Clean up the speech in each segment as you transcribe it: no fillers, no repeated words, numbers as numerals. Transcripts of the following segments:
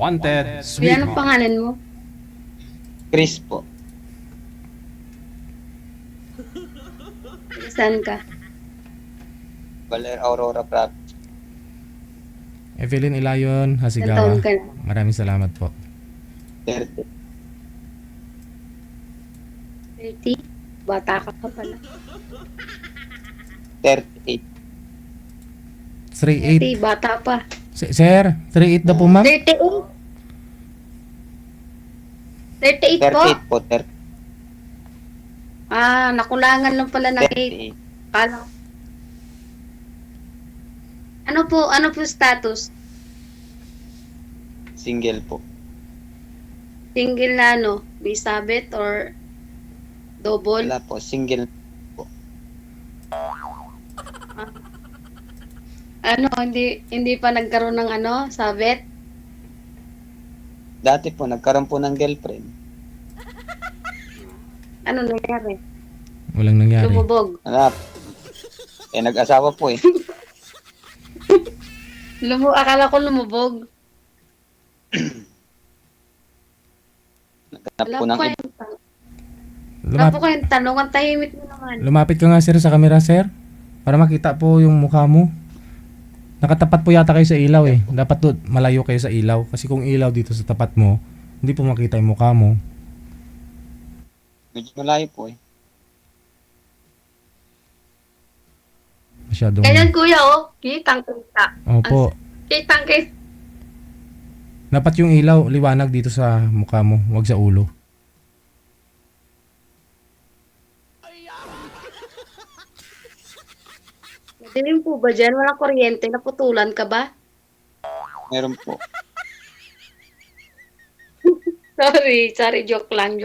Wanted Kuya, anong Sweetheart. pangalan mo? Chris po. Saan ka? Valer Aurora Prab. Evelyn Ilayon, Ilang Hasigawa. taon ka na? Maraming salamat po. 30. 30? Bata ka pa pala. 38. 38. 30, bata pa. Sir, 38 na po ma'am? 38? 38 po? 38 po. 30. Ah, nakulangan lang pala ng 8. 38. Kala. Ano po status? Single po. Single na ano? May sabit or double? Wala po. Single. Ano, hindi pa nagkaroon ng ano, sabit? Dati po, nagkaroon po ng girlfriend. Ano nangyari? Walang nangyari. Lumubog. Wala. Nag-asawa po eh. Akala ko lumubog. Naghanap Wala po ng po iba. kayong tanong. Wala po kayong tanong. Ang tahimik mo naman. Lumapit ka nga sir sa camera sir. Para makita po yung mukha mo. Nakatapat po yata kayo sa ilaw eh. Dapat doon malayo kayo sa ilaw. Kasi kung ilaw dito sa tapat mo, hindi po makita yung mukha mo. Medyo malayo po eh. Masyadong... Ganyan kuya oh. Kitang-kita. Opo. Kitang-kita. Dapat yung ilaw liwanag dito sa mukha mo, wag sa ulo. Madilim po ba dyan? Walang kuryente. Naputulan ka ba? Meron po. Sorry. Joke lang.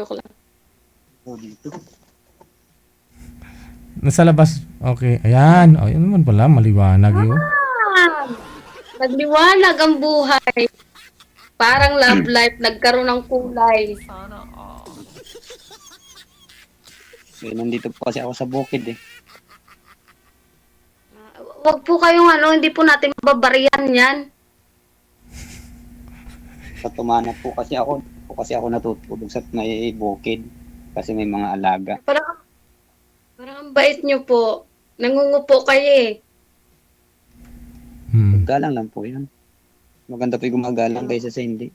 Po dito. Nasa labas. Okay. Ayan. Ayun naman pala. Maliwanag yun. Ah, nagliwanag ang buhay. Parang love life. Nagkaroon ng kulay. Nandito po kasi ako sa bukid eh. Wag po kayong hindi po natin mababarian yan. Sa tumana po kasi ako. Ako natutulog sa may bukid. Kasi may mga alaga. Parang ang bait nyo po. Nangungupo kayo eh. Galang lang po yan. Maganda po yung gumagalang kaysa sa hindi.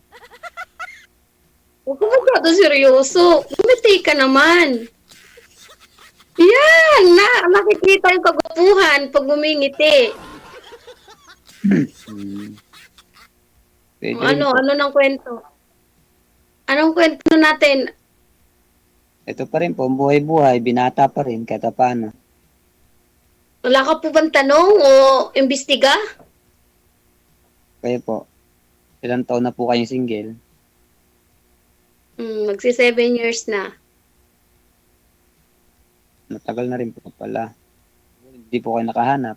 Huwag ka masyado seryoso. Umiti ka naman. Yan! Nakikita yung kagwapuhan pag bumingiti. Pwede rin po. Ano ng kwento? Anong kwento natin? Ito pa rin po, buhay-buhay, binata pa rin, kahit paano. Wala ka po bang tanong o imbestiga? Kaya po, ilang taon na po kayong single? Magsi 7 years na. Matagal na rin po pala. Hindi po kayo nakahanap.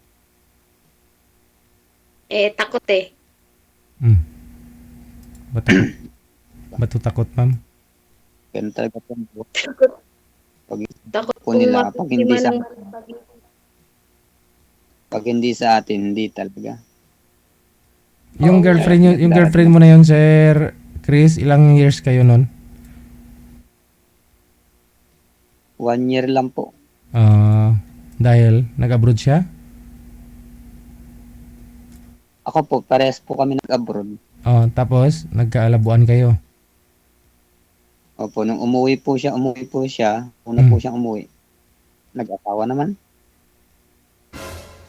Takot eh. Ba't takot ma'am? Kaya talaga po. Pag, Takot po nila, pag hindi sa atin, hindi talaga. Yung girlfriend mo na yun, Sir Chris, ilang years kayo nun? 1 year lang po. Dahil nag-abroad siya? Ako po, parehas po kami nag-abroad. Tapos nagkaalabuan kayo. Opo, nung umuwi po siya, una po siyang umuwi. Nag-asawa naman.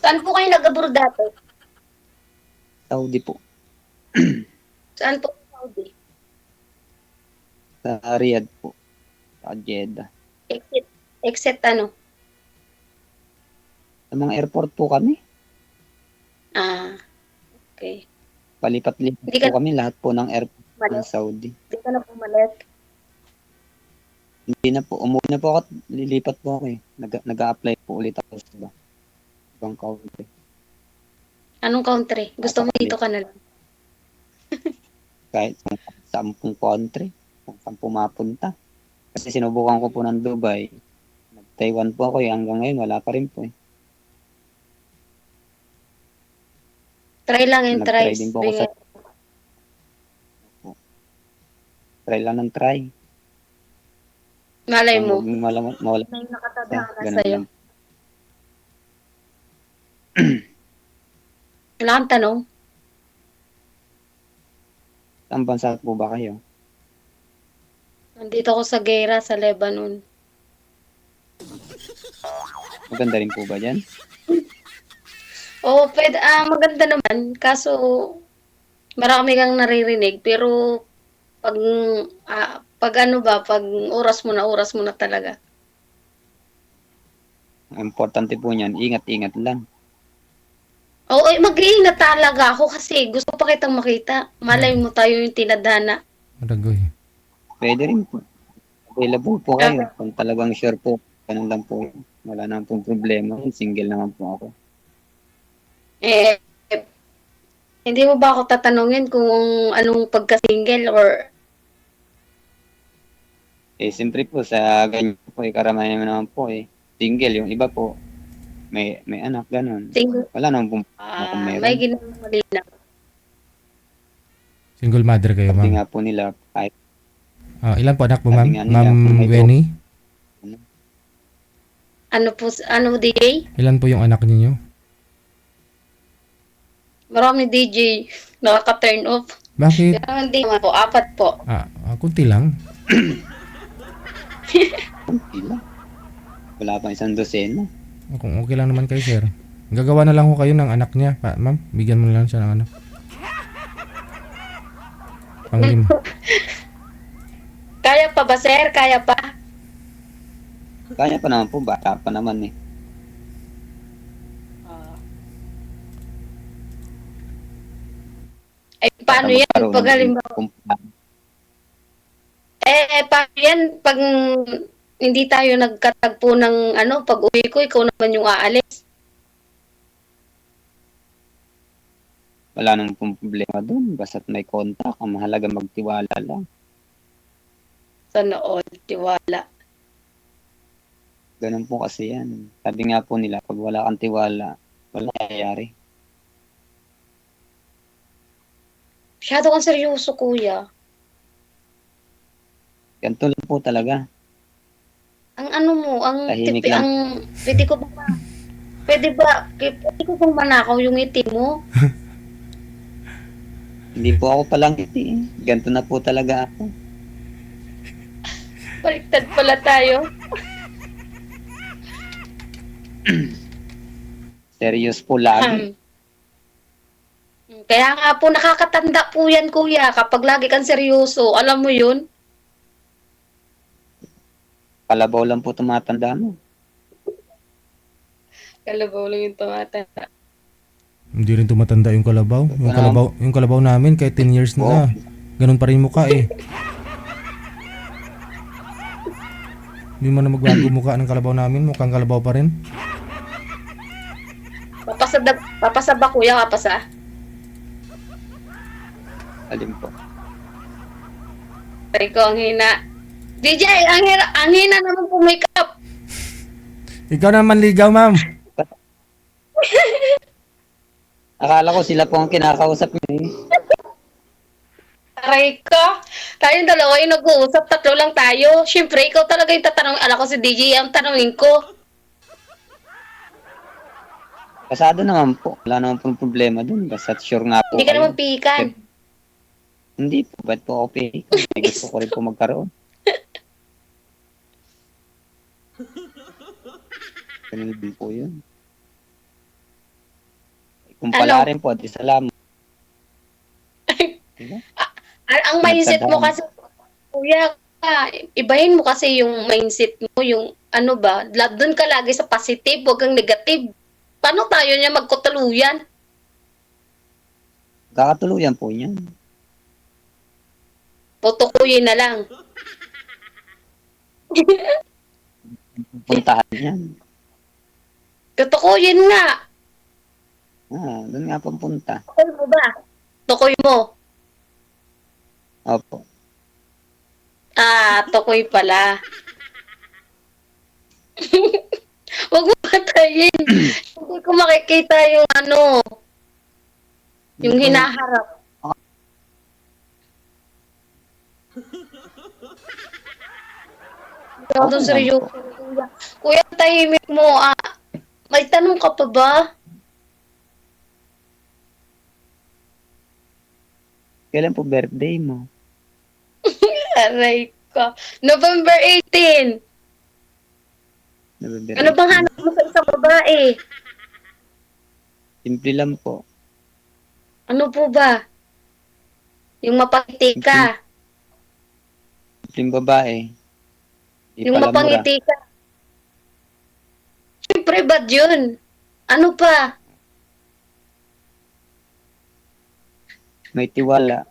Saan po kayo nag-abroad dati? Saudi po. Saan po sa Saudi? Sa Riyadh po. Sa Jeddah. Exit ano? Sa mga airport po kami. Okay. Palipat-lipat Hindi ka- po kami lahat po ng airport ng Malit? Saudi. Hindi ka na pumalit? Hindi na po. Umuwi na po ako at lilipat po ako eh. Nag-a-apply po ulit ako sa ibang country. Anong country? Gusto mo dito ka na lang? Kahit sa 10 country. Kung saan pumapunta. Kasi sinubukan ko po ng Dubai. Nag-Taiwan po ako eh. Hanggang ngayon wala pa rin po eh. Try lang and try. Nag-try din po ako sa... Try lang ng try. Malay mo. Mawala. May nakatadhana Ganun sa'yo. lang. Wala kang tanong? Saan bansa po ba kayo? Nandito ako sa Gera, sa Lebanon. Maganda rin po ba dyan? Oo, pwede, maganda naman. Kaso, marami kang naririnig. Pero, pag ano ba, pag oras mo na talaga. Ang importante po niyan, ingat-ingat lang. Oo, mag-iingat talaga ako kasi gusto pa kitang makita. Malay mo tayo yung tinadhana. Maragoy. Pwede rin po. Available po kayo. Kung talagang sure po, ganun lang po. Wala naman pong problema. Single naman po ako. Eh, hindi mo ba ako tatanungin kung anong pagka-single or Eh, siyempre po, sa ganyan po, karamihan naman po single. Yung iba po, may anak, ganun. single? Wala naman pong kung May meron. ginawang mali na. Single mother kayo, Sabi ma'am. nga po nila, kahit Ilan po anak mo, Sabi ma'am? nga nila, Ma'am kung may Weni? Ano DJ? Ilan po yung anak ninyo? Marami DJ. Nakaka-turn off. Bakit? Pero hindi naman po. 4 po. Kunti lang. pila. Wala pa isang dosena. Kung okay lang naman kayo, sir. Gagawa na lang ko kayo ng anak niya, ma'am. Bigyan mo na lang siya ng anak. Pang-lima. Kaya pa ba, sir? Kaya pa? Kaya pa naman po, bata pa naman eh. Paano yan? Pag halimbawa, paano yan? Pag hindi tayo nagkatagpo ng pag uwi ko, ikaw naman yung aalis. Wala nang pong problema doon. Basta't may contact, ang mahalaga magtiwala lang. Sana all, tiwala. Ganun po kasi yan. Sabi nga po nila, pag wala kang tiwala, wala nangyayari. Masyado kang seryoso, kuya. Ganito lang po talaga. Ang ano mo, ang Tahimik tipi, lang. ang pwede ko bang manakaw yung ngiti mo? Hindi po ako palang iti eh. Ganito na po talaga ako. Baliktad pala tayo. Serious po lagi. Kaya nga po, nakakatanda po yan, kuya, kapag lagi kang seryoso. Alam mo yun? Kalabaw lang po tumatanda mo. Kalabaw lang yung tumatanda. Hindi rin tumatanda yung kalabaw. Yung kalabaw namin, kahit 10 years na. Ganun pa rin mukha eh. Hindi mo na magbago mukha ng kalabaw namin. Mukhang kalabaw pa rin. Papasa ba, kuya? Papasa? Alin po. Tari ko, ang hina. DJ, ang hina naman po makeup. Ikaw naman ligaw, ma'am. Akala ko sila po ang kinakausap niyo eh. Aray ko. Tayong dalawa yung nag-uusap, 3 lang tayo. Siyempre, ikaw talaga yung tatanong. Alam ko si DJ, ang tanongin ko. Kasado naman po. Wala naman pong problema dun. Basta sure nga po Hindi ka kayo. naman pihikan. Hindi po. Ba't po ako pihikan? May gusto ko rin po magkaroon. Ganun din po yun. Kung pala rin po, di salamat. Diba? Ang mindset mo kasi, kuya, ibahin mo kasi yung mindset mo, yung ano ba, doon ka lagi sa positive, huwag kang negative. Paano tayo niya magkutuluyan? Kakatuluyan po niyan. Putukuyin na lang. Puntahan niyan. Tutukuyin nga. Doon nga pong punta. Tukoy mo ba? Tukoy mo. Opo. Tukoy pala. Huwag mo patayin. Hindi ko makikita yung yung hinaharap. Masyado Okay lang seryoso. po. Kuya, kuya, tahimik mo. May tanong ka pa ba? Kailan po birthday mo? Aray ka. November 18. November Ano bang 18. hanap mo sa isang babae? Simple lang po. Ano po ba? Yung mapangiti Simpleng, ka. simpleng babae. Di Yung pala mura. mapangiti ka. Siyempre, bad yun? Ano pa? May tiwala.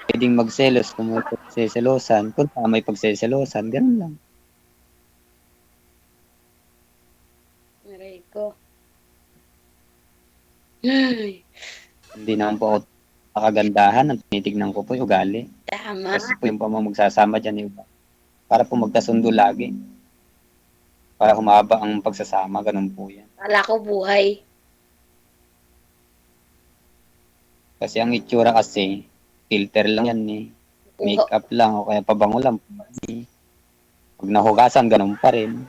Pwedeng magselos kung may pagseselosan. Kung may pagseselosan, ganun lang. Aray ko. Ay, Hindi naman po ako nakagandahan. Ang tinitignan ko po yung ugali. tama. Kasi po yung magsasama dyan yung para po magkasundo lagi. Para humaba ang pagsasama. Ganun po yan. Kala ko buhay. Kasi ang itsura kasi, filter lang yan eh. Makeup lang o kaya pabango lang. Pag nahugasan, ganun pa rin.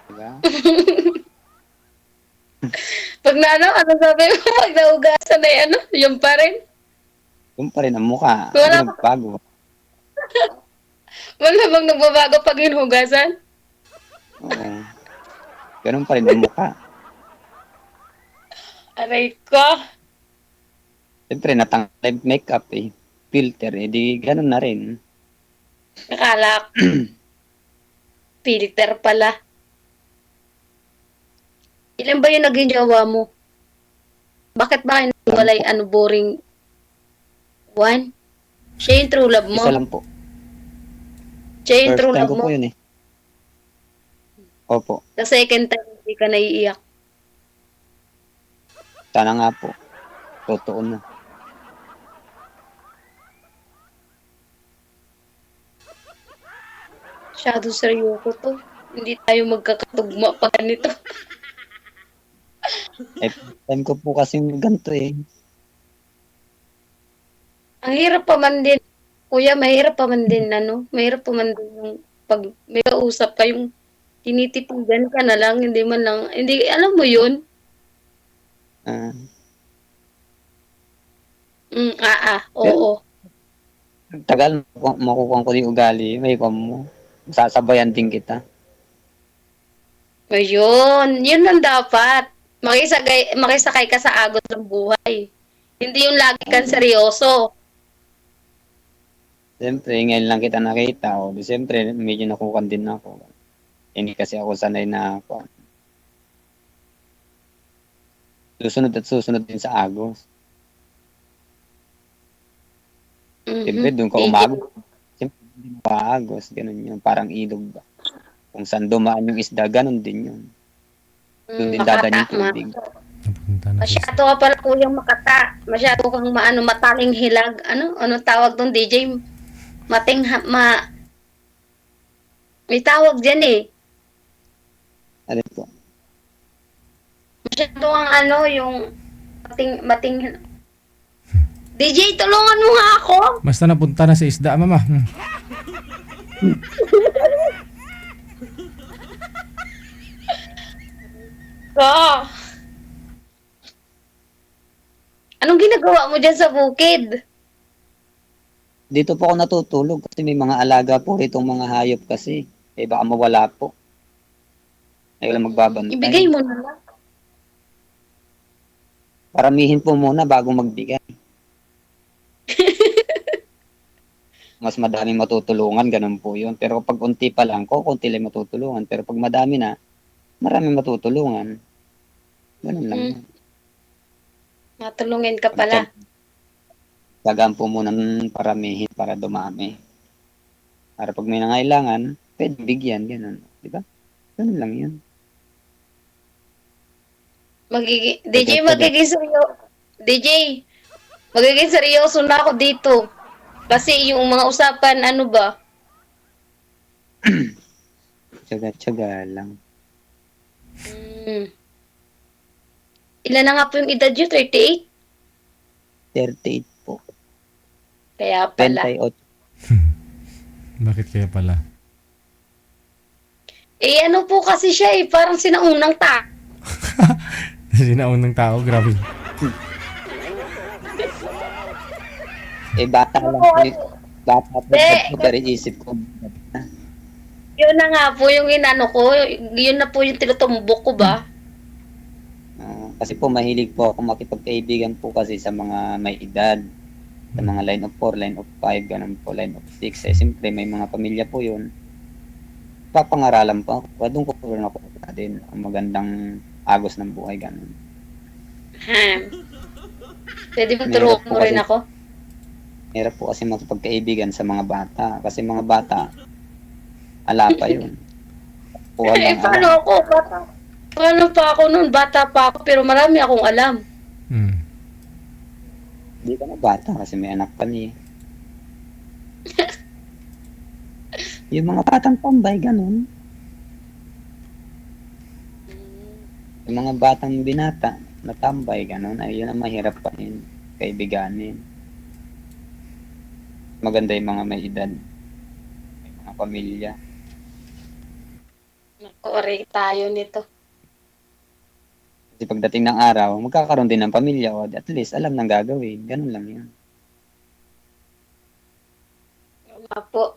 Diba? Pag na ano sabi mo? Pag naugasan na ano, yung pa rin. Ganun pa rin ang mukha. Wala Hindi nagbago. Wala bang nagbabago pag hinugasan? Oo. Ganun pa rin ang mukha. Aray ko. Siyempre, natanggal yung makeup eh. Filter eh. Di ganun na rin. Akala ko, filter pala. Ilan ba yung naging jowa mo? Bakit ba kayo nagwalay boring one? Siya yung true love mo? Isa lang po. Siya yung First true time love ko mo? po yun eh. Opo. Sa second time, hindi ka naiiyak. Sana nga po. Totoo na. Masyado seryoso to. Hindi tayo magkakatugma pa ganito. Eh, first time ko po kasi ganito eh. Ang hirap pa man din. Kuya, mahirap pa man din, mahirap pa man din yung pag may kausap kayong tinititigan ka na lang, hindi man lang, hindi, alam mo yun? Ah, Oo. tagal makukuha ko yung ugali. May mo. Sasabayan din kita. Ayun, yun lang dapat. Makisakay ka sa agos ng buhay. Hindi yung lagi kang seryoso. Siyempre, ngayon lang kita nakita. O, siyempre, medyo nakukan din ako. Hindi kasi ako sanay na ako. Susunod at susunod din sa agos. Siyempre, doon ka umagos. Siyempre, hindi mo kaagos. Ganun yun. Parang ilog ba. Kung saan dumaan yung isda, ganun din yun. Doon din dadan yung tubig. Napunta na sa Masyado ka pala kuyang makata. Masyado kang mataling hilag. Ano tawag doon, DJ? May tawag dyan eh. Ano po? Masyado kang yung mating. DJ, tulungan mo nga ako. Basta napunta na sa isda, mama. Ka. Anong ginagawa mo dyan sa bukid? Dito po ako natutulog kasi may mga alaga po ritong mga hayop kasi. Eh baka mawala po. Ay wala magbabantay. Ibigay mo na lang. Paramihin po muna bago magbigay. Mas madaming matutulungan, ganun po yun. Pero pag unti pa lang, konti lang matutulungan. Pero pag madami na, maraming matutulungan. Ganun lang. yun. Matulungin ka pala. Tagaan po muna ng paramihin para dumami. Para pag may nangailangan, pwede bigyan, ganun. Di ba? Ganun lang yun. DJ, magiging seryoso na ako dito. Kasi yung mga usapan, ano ba? Tsaga-tsaga lang. Ilan na nga po yung edad nyo? 38? 38 po. Kaya pala. 28. Bakit kaya pala? Ano po kasi siya parang sinaunang ta. Sinaunang tao, grabe. Bata lang po yun. Bata po pero isip ko. Yun na nga po yung inano ko, yun na po yung tinutumbok ko ba? Kasi po mahilig po ako makipagkaibigan po kasi sa mga may edad. Sa mga line of 4, line of 5, ganun po, line of 6. Siyempre may mga pamilya po yun. Papangaralan po ako. Doon ko po rin ako din ang magandang agos ng buhay, ganun. Pwede mong turuan mo rin ako? Hirap po kasi makipagkaibigan sa mga bata. Kasi mga bata, ala pa yun. Paano ako? Paano pa ako noon? Bata pa ako, pero marami akong alam. Hindi ka na bata kasi may anak ka niya. Yung mga batang tambay, ganun. Yung mga batang binata na tambay, ganun, ay yun ang mahirap pa rin kaibiganin. Maganda yung mga may edad. May mga pamilya. Naku, tayo nito. Kasi pagdating ng araw, magkakaroon din ng pamilya o at least alam nang gagawin. Ganun lang yun. Nga po.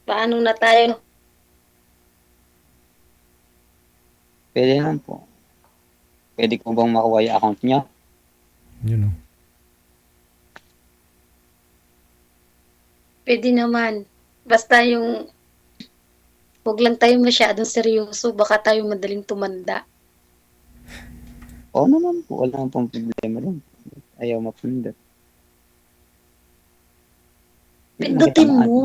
Paano na tayo? Pwede naman po. Pwede ko bang makuha yung account niya? Yun o. Pwede naman. Basta yung huwag lang tayo masyadong seryoso. Baka tayo madaling tumanda. Oo naman po. Wala naman pong problema doon. Ayaw mapundot. Pindutin mo.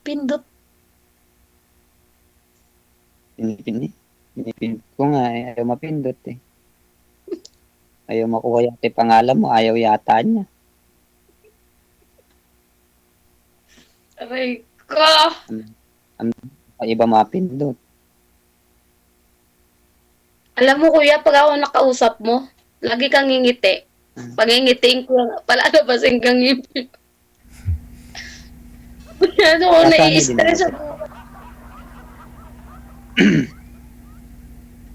Pindot. Pinipindot ko nga eh. Ayaw mapindot eh. Ayaw makuha yata yung pangalan mo. Ayaw yata niya. Aray ko. Iba mapindot. Alam mo kuya, pag ako nakausap mo, lagi kang ngingiti. Pag ngingitiin ko, palalabasin kang ngipin. Masyado ko nai-stress.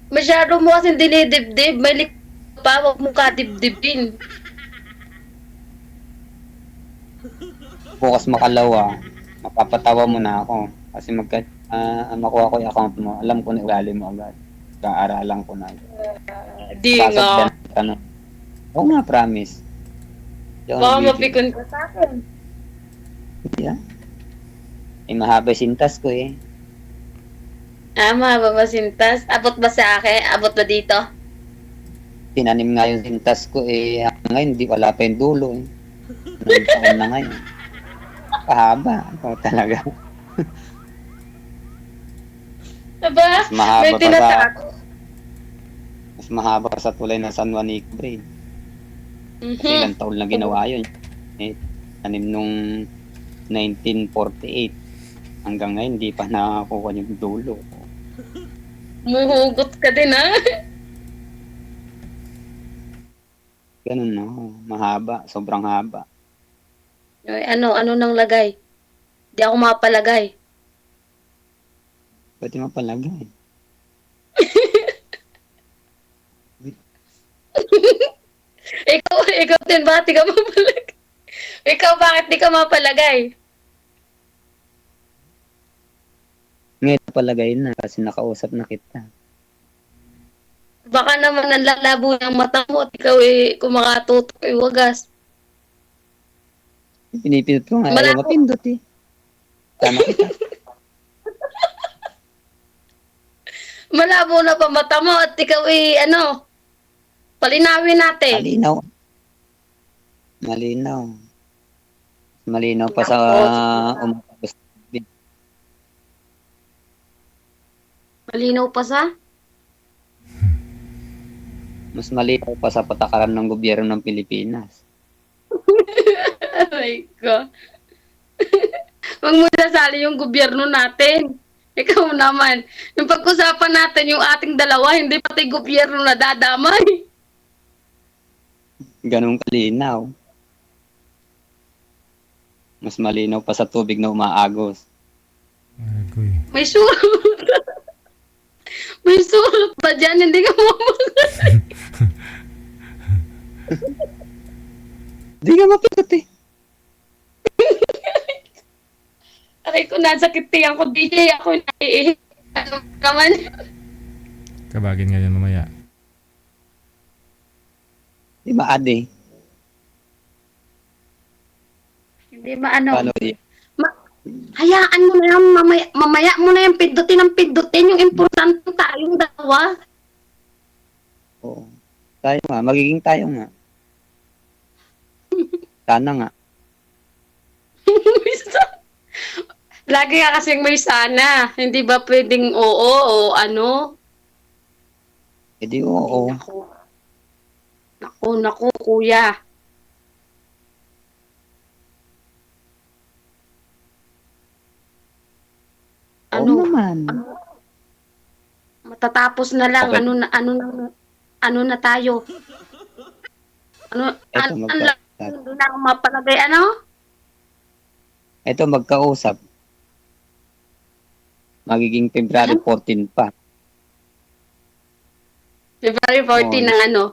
Masyado mo kasi dinidibdib. May lik pa, wag mo kadibdibin. Bukas makalawa, mapapatawa mo na ako. Kasi makuha ko yung account mo, alam ko na ugali mo agad. Kaaralan ko na. Di nga. Oo nga, promise. Baka mapikon ka sa akin. Yeah. Mahaba sintas ko eh. Mahaba ba sintas? Abot ba sa akin? Abot ba dito? Tinanim nga yung sintas ko eh. Ngayon, wala pa yung dulo eh. Ngayon taon na ngayon. Pahaba. Ito talaga. Aba, may tinatako. Mas mahaba pa sa tulay ng San Juanico Braid. Kasi ilang taon lang ginawa yun. Tanim nung 1948. Hanggang ngayon, hindi pa nakakuha yung dulo. Muhugot ka din, ha? Ganun, no? Mahaba. Sobrang haba. Ano nang lagay? Di ako mapalagay. Pwede mapalagay. ikaw din, bakit di ka mapalagay? Ikaw, bakit di ka mapalagay? Ngayon palagay na kasi nakausap na kita. Baka naman ang lalabo ng mata mo at ikaw kumakatutok wagas. Pinipindot ko nga. Ayaw mapindot eh. Tama kita. Malabo na pa mata mo at ikaw palinawin natin. Malinaw. Malinaw pa sa umatapos. Malinaw pa sa? Mas malinaw pa sa patakaran ng gobyerno ng Pilipinas. Aray ko. Huwag mo nasali yung gobyerno natin. Ikaw naman. Yung pag-usapan natin yung ating dalawa, hindi pati gobyerno na dadamay. ganun kalinaw. Mas malinaw pa sa tubig na umaagos. Agoy. May surot. May surot pa dyan, hindi ka mo. Di ka mapikot eh. Aray ko, nasa kitiyan ko, DJ, ako naiihi. Ano ka man? Kabagin nga yan mamaya. Di ba ade? Hindi maano. Paano yun? Hayaan mo na yan, mamaya mo na yan, pindutin ang pindutin. Yung importante tayong dalawa. Oo. Tayo nga. Magiging tayo nga. Sana nga. Lagi ka kasing may sana. Hindi ba pwedeng oo o ano? E di oo. Naku, kuya. Oo Ano? naman. Matatapos na lang. Okay. Ano na tayo? Ano, Eto, ang lang mapalagay, ano? Ito magkausap. Magiging February 14 pa. February 14 Oo. ng ano?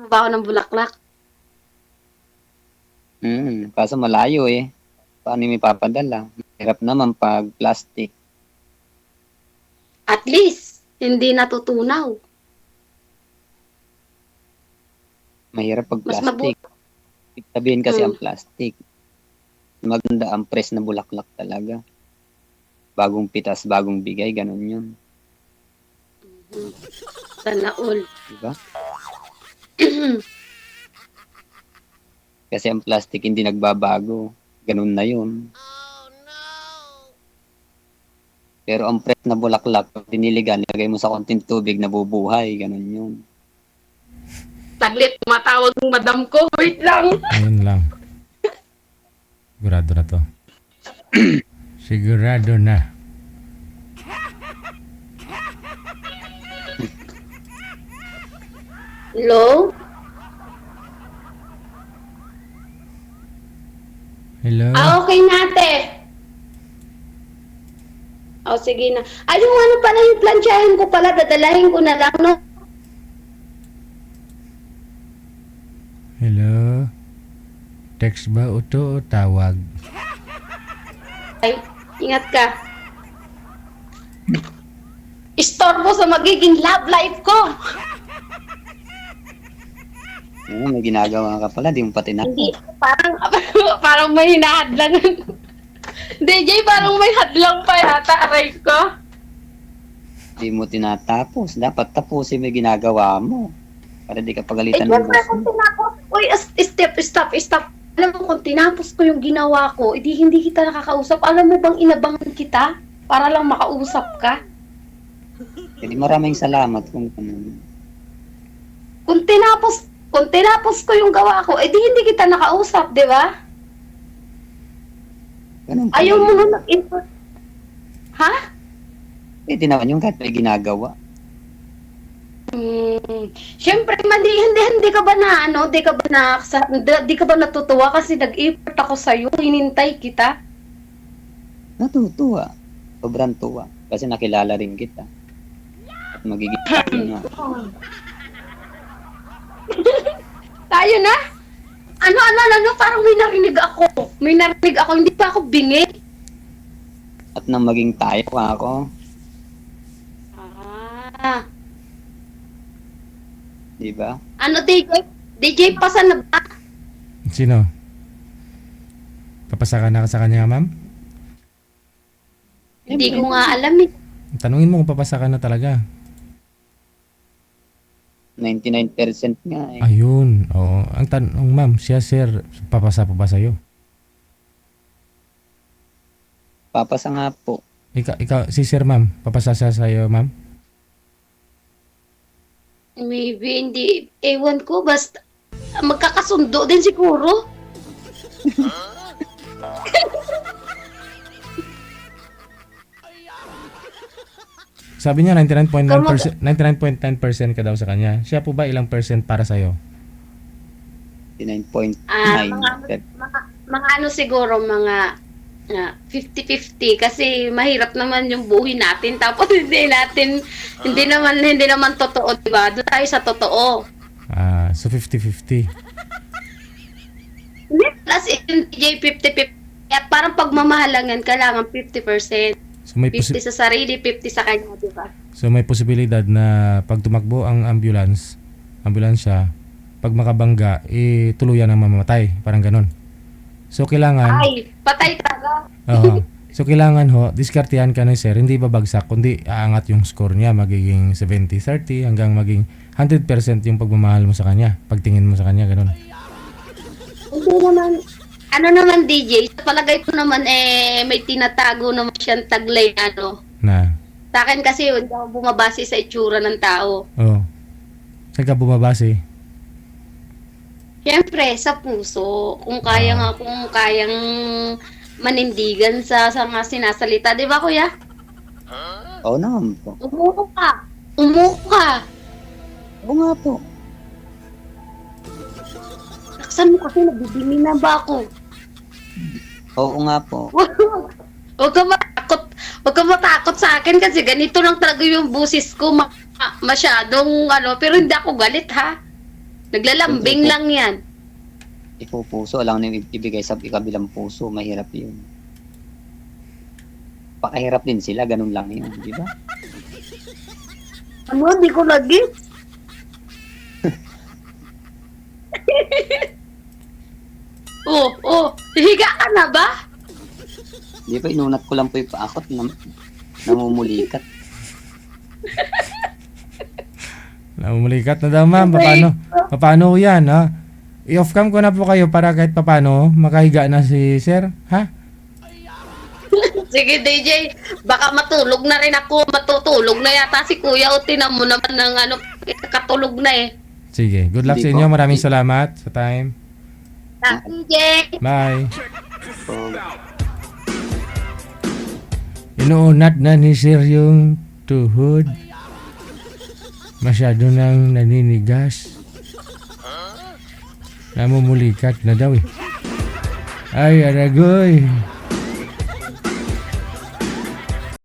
Ba ako ng bulaklak? Kaso malayo eh. Paano may papadala? Hirap naman pag plastic. At least, hindi natutunaw. Mahirap pag Mas plastic. Ibig sabihin kasi ang plastic. Maganda ang press na bulaklak talaga. Bagong pitas, bagong bigay, ganun yun. Sana all. Diba? Kasi ang plastic hindi nagbabago. Ganun na yun. Pero ang press na bulaklak, pag diniligan, nilagay mo sa konting tubig, nabubuhay. Ganun yun. Taglit, tumatawag ng madam ko. Wait lang. Ayun lang. Sigurado na to. Sigurado na. Hello? Hello? Okay nate. Sige na. Yung ano pala yung plansyahin ko pala, dadalahin ko na lang, no? Hello? Text ba ito o tawag? Ay, ingat ka. Istorbo sa magiging love life ko. May ginagawa ka pala, di mo pa tinapos. Hindi, parang may hinahadlangan. DJ, parang may hadlang pa yata, aray ko. Di mo tinatapos. Dapat tapusin mo yung ginagawa mo. Para di ka pagalitan ng Siyempre, boss kung mo. tinapos, uy, stop. Alam mo, kung tinapos ko yung ginawa ko, hindi kita nakakausap. Alam mo bang inabangan kita? Para lang makausap ka? Hindi maraming salamat kung Kung tinapos ko yung gawa ko, hindi kita nakausap, di ba? ganun Ayaw mo pala. nun nag-input. Ha? Pwede naman yung kahit may ginagawa. Siyempre, hindi ka ba na, di ka ba natutuwa kasi nag-effort ako sa'yo, hinintay kita? Natutuwa. Sobrang tuwa. Kasi nakilala rin kita. At magiging tayo nga. Tayo na? Ano, parang may narinig ako. Hindi pa ako bingi. At nang maging tayo ako. Ah. Di ba? Ano, DJ, pasan na ba? Sino? Papasa ka na sa kanya, ma'am? Hindi ko nga alam eh. Tanungin mo kung papasa ka na talaga. 99% nga eh. Ayun, oo. Ang tanong, ma'am, siya sir, papasa pa ba sa'yo? Papasa nga po. Ikaw, si sir ma'am, papasa siya sa'yo, ma'am? Maybe hindi. Ewan ko, basta magkakasundo din siguro. Sabi niya 99.9% ka daw sa kanya. Siya po ba ilang percent para sa'yo? 59.9. Mga ano siguro, mga 50-50 kasi mahirap naman yung buhay natin tapos hindi naman totoo, di ba? Doon tayo sa totoo. So 50-50. Hindi, plus in DJ 50-50 at parang pagmamahalangan kailangan 50%. So may 50 sa sarili, 50 sa kanya, di ba? So may posibilidad na pag tumakbo ang ambulansya, pag makabangga, tuluyan ang mamamatay. Parang ganun. So kailangan... Ay, patay talaga. Oo. So kailangan diskartehan ka na sir, hindi babagsak, kundi aangat yung score niya, magiging 70-30 hanggang maging 100% yung pagmamahal mo sa kanya, pagtingin mo sa kanya, ganun. Hindi naman, ano naman DJ, sa palagay ko naman may tinatago naman siyang taglay Na, Sa akin kasi hindi ako bumabase sa itsura ng tao. saan ka bumabase? Siyempre, sa puso. Kung kayang manindigan sa mga sinasalita. Di ba, kuya? Oo naman po. Umuko ka. Oo nga po. Laksan mo kasi, nabibimi na ba ako? Oo nga po. Huwag ka matakot sa akin kasi ganito lang talaga yung busis ko. Masyadong pero hindi ako galit, ha? Naglalambing lang yan. Ipupuso, alam na ibigay sa ikabilang puso, mahirap yun. Pakahirap din sila, ganun lang yun, di ba? Di ko lagi. Higa ka na ba? Di ba, inunat ko lang po yung paakot na namumulikat. Namumulikat na daw ma'am, paano yan ha? I-off cam ko na po kayo para kahit paano makahiga na si sir, ha? Sige DJ, baka matulog na rin ako, matutulog na yata si kuya o tinan mo naman ng katulog na eh. Sige, good luck Hindi sa inyo, po. maraming salamat sa time. DJ! Bye. So, Inuunat na ni sir yung tuhod. Masyado nang naninigas. Namumulikat na daw eh. Ay, aragoy.